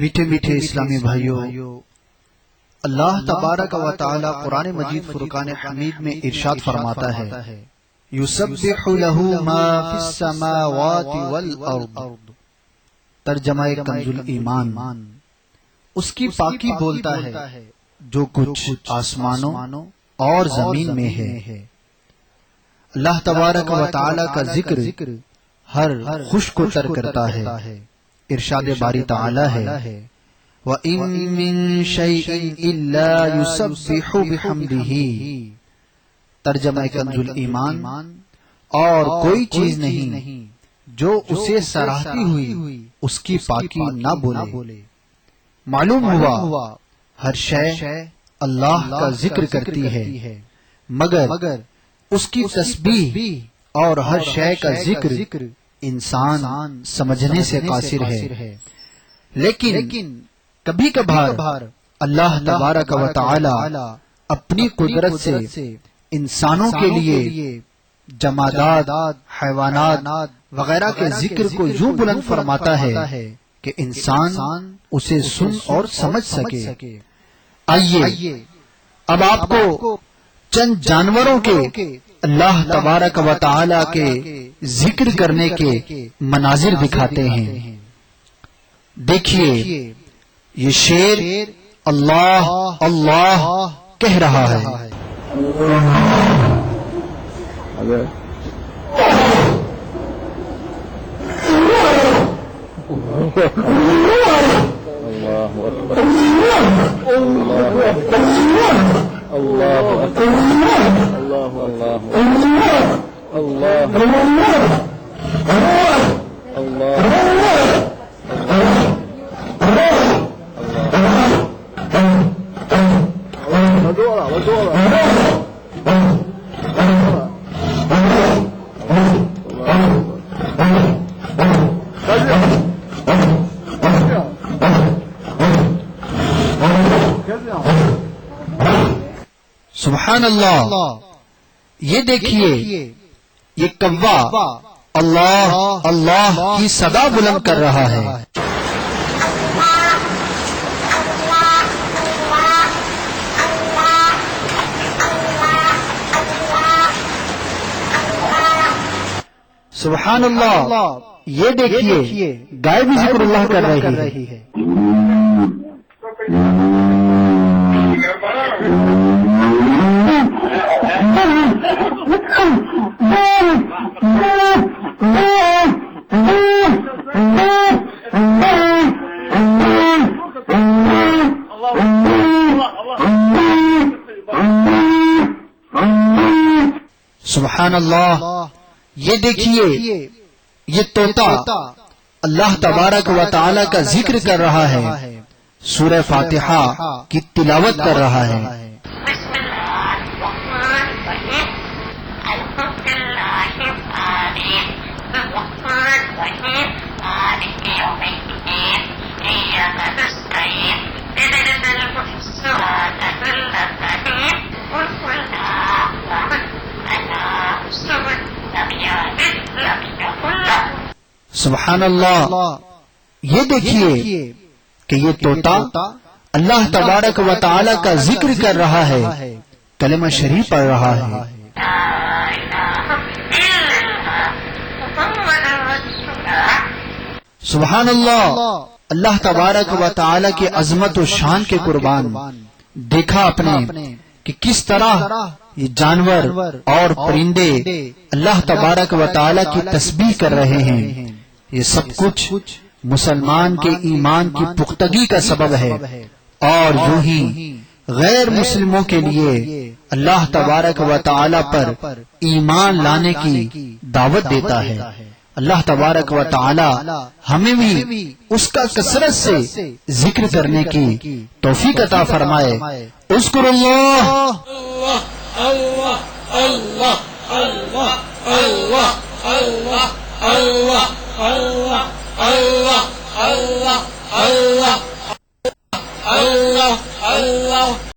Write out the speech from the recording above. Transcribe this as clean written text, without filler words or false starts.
میٹھے میٹھے اسلامی بھائیوں، اللہ تبارک و تعالی قرآن مجید فرقان حمید میں ارشاد فرماتا ہے یسبح لہ ما فی السماوات والارض، ترجمہ کنز الایمان، اس کی پاکی بولتا ہے جو کچھ آسمانوں اور زمین میں ہے۔ اللہ تبارک و تعالی کا ذکر ہر خوش کو تر کرتا ہے۔ ارشاد باری تعالی ہے وَإِن مِّن شَيْءٍ إِلَّا يُسَبِّحُ بِحَمْدِهِ، ترجمہ کنز الایمان، اور کوئی چیز نہیں جو اسے سراہتی ہوئی اس کی پاکی نہ بولے۔ معلوم ہوا ہر شے اللہ کا ذکر کرتی ہے مگر اس کی تسبیح اور ہر شے کا ذکر انسان سمجھنے سے قاصر ہے۔ لیکن کبھی کبھار اللہ تبارک و تعالی اپنی قدرت سے انسانوں کے لیے جمادات، حیوانات وغیرہ کے ذکر کو یوں بلند فرماتا ہے کہ انسان اسے سن اور سمجھ سکے۔ آئیے اب آپ کو چند جانوروں کے اللہ تبارک و تعالی کے ذکر کرنے کے مناظر دکھاتے ہیں۔ دیکھیے یہ شیر اللہ اللہ کہہ رہا ہے۔ سبحان اللہ، یہ دیکھیے یہ کوا اللہ اللہ کی صدا بلند کر رہا ہے۔ سبحان اللہ، یہ دیکھیے گائے بھی ذکر اللہ کر رہی ہے۔ سبحان اللہ، یہ دیکھیے یہ طوطا اللہ تبارک و تعالی کا ذکر کر رہا ہے، سورہ فاتحہ کی تلاوت کر رہا ہے۔ سبحان اللہ، یہ دیکھیے کہ یہ طوطا اللہ تبارک و تعالی کا ذکر کر رہا ہے، کلمہ شریف پڑھ رہا ہے۔ سبحان اللہ، اللہ تبارک و تعالی کی عظمت و شان کے قربان، دیکھا آپ نے کہ کس طرح یہ جانور اور پرندے اللہ تبارک و تعالی کی تسبیح کر رہے ہیں۔ یہ سب کچھ مسلمان کے ایمان کی پختگی کا سبب ہے، اور یوں ہی غیر مسلموں کے لیے اللہ تبارک و تعالی پر ایمان لانے کی دعوت دیتا ہے۔ اللہ تبارک و تعالی ہمیں بھی اس کا کثرت سے ذکر کرنے کی توفیق عطا فرمائے۔ اذکر اللہ اللہ اللہ اللہ اللہ اللہ اللہ اللہ اللہ اللہ اللہ اللہ اللہ